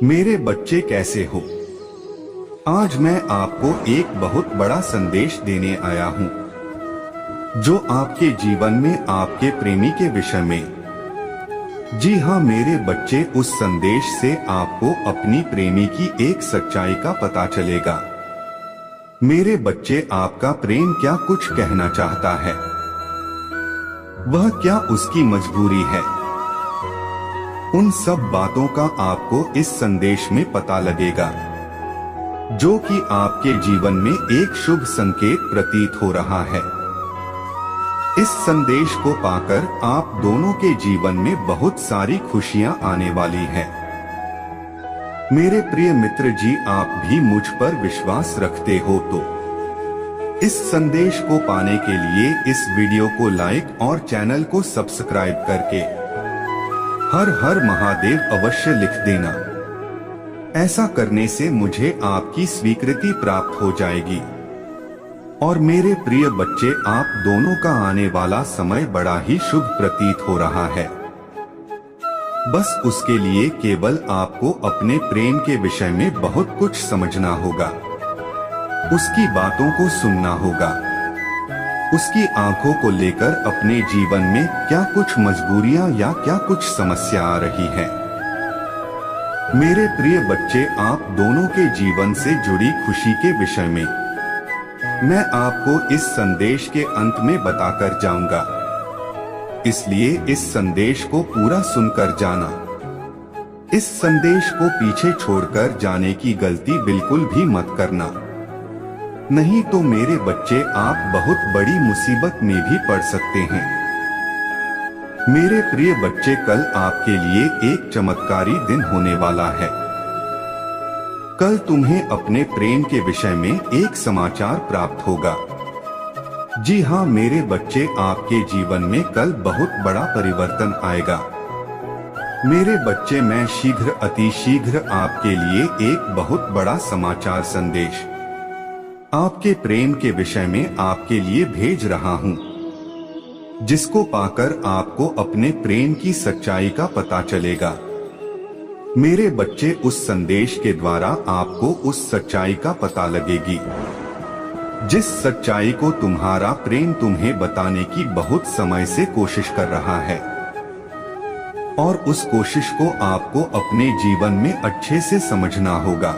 मेरे बच्चे कैसे हो? आज मैं आपको एक बहुत बड़ा संदेश देने आया हूँ, जो आपके जीवन में आपके प्रेमी के विषय में। जी हाँ मेरे बच्चे, उस संदेश से आपको अपनी प्रेमी की एक सच्चाई का पता चलेगा। मेरे बच्चे, आपका प्रेम क्या कुछ कहना चाहता है? वह क्या उसकी मजबूरी है? उन सब बातों का आपको इस संदेश में पता लगेगा, जो कि आपके जीवन में एक शुभ संकेत प्रतीत हो रहा है। इस संदेश को पाकर आप दोनों के जीवन में बहुत सारी खुशियां आने वाली हैं। मेरे प्रिय मित्र जी, आप भी मुझ पर विश्वास रखते हो तो इस संदेश को पाने के लिए इस वीडियो को लाइक और चैनल को सब्सक्राइब करके हर हर महादेव अवश्य लिख देना। ऐसा करने से मुझे आपकी स्वीकृति प्राप्त हो जाएगी। और मेरे प्रिय बच्चे, आप दोनों का आने वाला समय बड़ा ही शुभ प्रतीत हो रहा है। बस उसके लिए केवल आपको अपने प्रेम के विषय में बहुत कुछ समझना होगा, उसकी बातों को सुनना होगा, उसकी आंखों को लेकर अपने जीवन में क्या कुछ मजबूरियां या क्या कुछ समस्या आ रही है। मेरे प्रिय बच्चे, आप दोनों के जीवन से जुड़ी खुशी के विषय में मैं आपको इस संदेश के अंत में बताकर जाऊंगा, इसलिए इस संदेश को पूरा सुनकर जाना। इस संदेश को पीछे छोड़कर जाने की गलती बिल्कुल भी मत करना, नहीं तो मेरे बच्चे आप बहुत बड़ी मुसीबत में भी पड़ सकते हैं। मेरे प्रिय बच्चे, कल आपके लिए एक चमत्कारी दिन होने वाला है। कल तुम्हें अपने प्रेम के विषय में एक समाचार प्राप्त होगा। जी हाँ मेरे बच्चे, आपके जीवन में कल बहुत बड़ा परिवर्तन आएगा। मेरे बच्चे, मैं शीघ्र अति शीघ्र आपके लिए एक बहुत बड़ा समाचार संदेश आपके प्रेम के विषय में आपके लिए भेज रहा हूं, जिसको पाकर आपको अपने प्रेम की सच्चाई का पता चलेगा। मेरे बच्चे, उस संदेश के द्वारा आपको उस सच्चाई का पता लगेगी, जिस सच्चाई को तुम्हारा प्रेम तुम्हें बताने की बहुत समय से कोशिश कर रहा है। और उस कोशिश को आपको अपने जीवन में अच्छे से समझना होगा।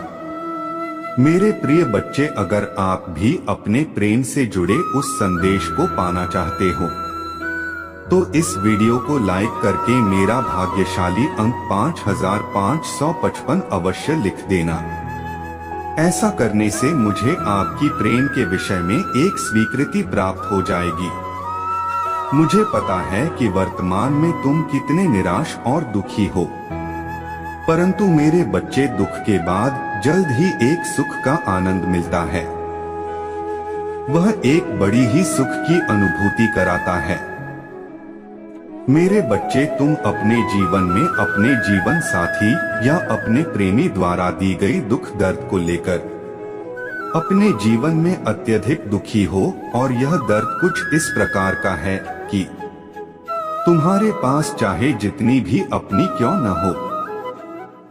मेरे प्रिय बच्चे, अगर आप भी अपने प्रेम से जुड़े उस संदेश को पाना चाहते हो, तो इस वीडियो को लाइक करके मेरा भाग्यशाली अंक 5555 अवश्य लिख देना। ऐसा करने से मुझे आपकी प्रेम के विषय में एक स्वीकृति प्राप्त हो जाएगी। मुझे पता है कि वर्तमान में तुम कितने निराश और दुखी हो, परंतु मेरे बच्चे, दुख के बाद जल्द ही एक सुख का आनंद मिलता है। वह एक बड़ी ही सुख की अनुभूति कराता है। मेरे बच्चे, तुम अपने जीवन में अपने जीवन साथी या अपने प्रेमी द्वारा दी गई दुख दर्द को लेकर अपने जीवन में अत्यधिक दुखी हो, और यह दर्द कुछ इस प्रकार का है कि तुम्हारे पास चाहे जितनी भी अपनी क्यों न हो,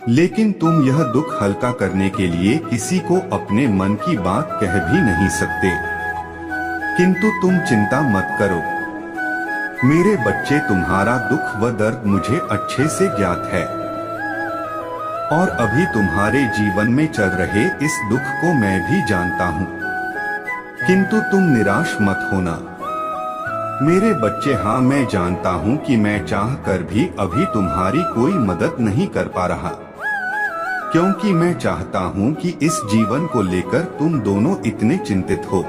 लेकिन तुम यह दुख हल्का करने के लिए किसी को अपने मन की बात कह भी नहीं सकते। किंतु तुम चिंता मत करो मेरे बच्चे, तुम्हारा दुख व दर्द मुझे अच्छे से ज्ञात है, और अभी तुम्हारे जीवन में चल रहे इस दुख को मैं भी जानता हूँ। किंतु तुम निराश मत होना मेरे बच्चे। हाँ, मैं जानता हूँ कि मैं चाह कर भी अभी तुम्हारी कोई मदद नहीं कर पा रहा, क्योंकि मैं चाहता हूँ कि इस जीवन को लेकर तुम दोनों इतने चिंतित हो।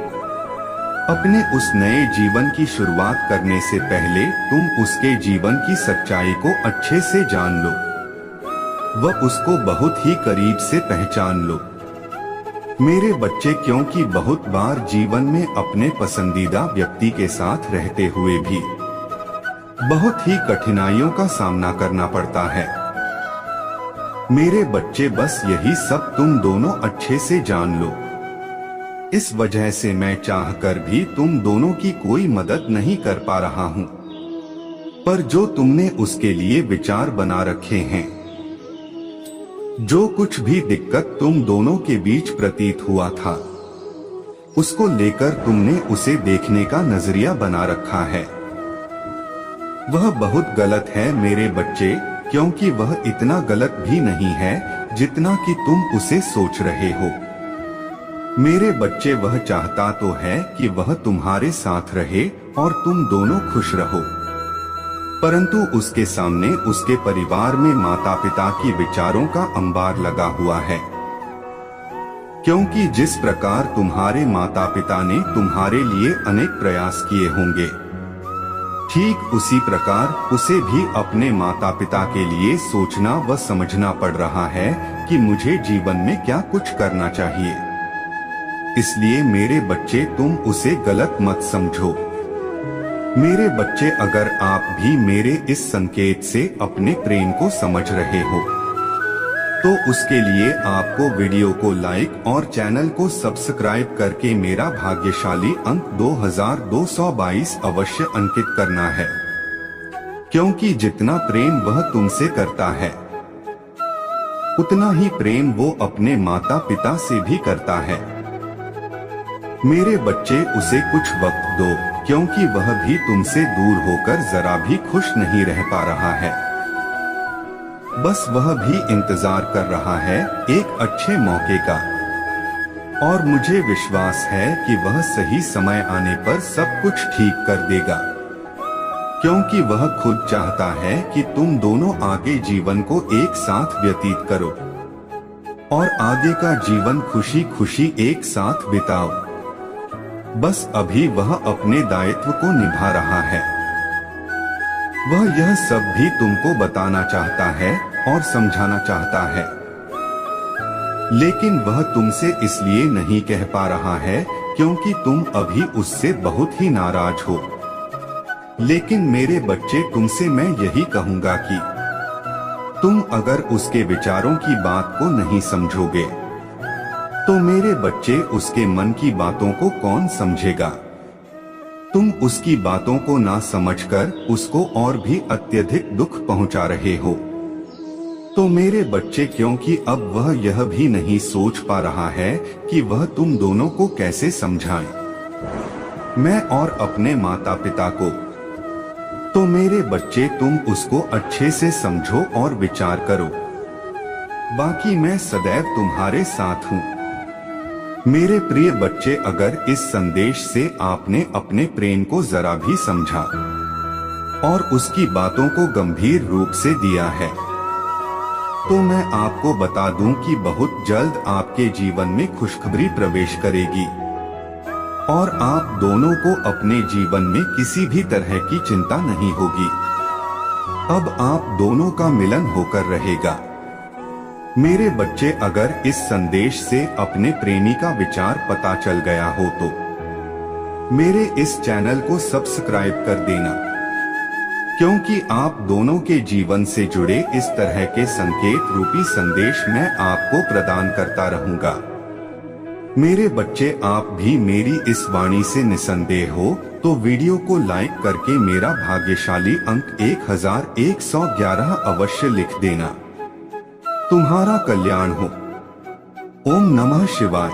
अपने उस नए जीवन की शुरुआत करने से पहले तुम उसके जीवन की सच्चाई को अच्छे से जान लो, व उसको बहुत ही करीब से पहचान लो मेरे बच्चे, क्योंकि बहुत बार जीवन में अपने पसंदीदा व्यक्ति के साथ रहते हुए भी बहुत ही कठिनाइयों का सामना करना पड़ता है। मेरे बच्चे, बस यही सब तुम दोनों अच्छे से जान लो। इस वजह से मैं चाहकर भी तुम दोनों की कोई मदद नहीं कर पा रहा हूँ, पर जो तुमने उसके लिए विचार बना रखे हैं जो कुछ भी दिक्कत तुम दोनों के बीच प्रतीत हुआ था, उसको लेकर तुमने उसे देखने का नजरिया बना रखा है। वह बहुत गलत है मेरे बच्चे, क्योंकि वह इतना गलत भी नहीं है जितना कि तुम उसे सोच रहे हो। मेरे बच्चे, वह चाहता तो है कि वह तुम्हारे साथ रहे और तुम दोनों खुश रहो, परंतु उसके सामने उसके परिवार में माता पिता की विचारों का अंबार लगा हुआ है। क्योंकि जिस प्रकार तुम्हारे माता पिता ने तुम्हारे लिए अनेक प्रयास किए होंगे, ठीक उसी प्रकार उसे भी अपने माता पिता के लिए सोचना व समझना पड़ रहा है कि मुझे जीवन में क्या कुछ करना चाहिए। इसलिए मेरे बच्चे, तुम उसे गलत मत समझो। मेरे बच्चे, अगर आप भी मेरे इस संकेत से अपने प्रेम को समझ रहे हो, तो उसके लिए आपको वीडियो को लाइक और चैनल को सब्सक्राइब करके मेरा भाग्यशाली अंक 2222 अवश्य अंकित करना है। क्योंकि जितना प्रेम वह तुमसे करता है, उतना ही प्रेम वो अपने माता पिता से भी करता है। मेरे बच्चे, उसे कुछ वक्त दो, क्योंकि वह भी तुमसे दूर होकर जरा भी खुश नहीं रह पा रहा है। बस वह भी इंतजार कर रहा है एक अच्छे मौके का, और मुझे विश्वास है कि वह सही समय आने पर सब कुछ ठीक कर देगा। क्योंकि वह खुद चाहता है कि तुम दोनों आगे जीवन को एक साथ व्यतीत करो और आगे का जीवन खुशी खुशी एक साथ बिताओ। बस अभी वह अपने दायित्व को निभा रहा है। वह यह सब भी तुमको बताना चाहता है और समझाना चाहता है, लेकिन वह तुमसे इसलिए नहीं कह पा रहा है क्योंकि तुम अभी उससे बहुत ही नाराज हो। लेकिन मेरे बच्चे, तुमसे मैं यही कहूंगा कि तुम अगर उसके विचारों की बात को नहीं समझोगे, तो मेरे बच्चे, उसके मन की बातों को कौन समझेगा। तुम उसकी बातों को ना समझकर उसको और भी अत्यधिक दुख पहुंचा रहे हो। तो मेरे बच्चे, क्योंकि अब वह यह भी नहीं सोच पा रहा है कि वह तुम दोनों को कैसे समझाए, मैं और अपने माता पिता को, तो मेरे बच्चे, तुम उसको अच्छे से समझो और विचार करो। बाकी मैं सदैव तुम्हारे साथ हूँ। मेरे प्रिय बच्चे, अगर इस संदेश से आपने अपने प्रेम को जरा भी समझा और उसकी बातों को गंभीर रूप से दिया है, तो मैं आपको बता दूं कि बहुत जल्द आपके जीवन में खुशखबरी प्रवेश करेगी और आप दोनों को अपने जीवन में किसी भी तरह की चिंता नहीं होगी। अब आप दोनों का मिलन होकर रहेगा। मेरे बच्चे, अगर इस संदेश से अपने प्रेमी का विचार पता चल गया हो तो मेरे इस चैनल को सब्सक्राइब कर देना, क्योंकि आप दोनों के जीवन से जुड़े इस तरह के संकेत रूपी संदेश मैं आपको प्रदान करता रहूंगा। मेरे बच्चे, आप भी मेरी इस वाणी से निसंदेह हो तो वीडियो को लाइक करके मेरा भाग्यशाली अंक 1111 अवश्य लिख देना। तुम्हारा कल्याण हो। ओम नमः शिवाय।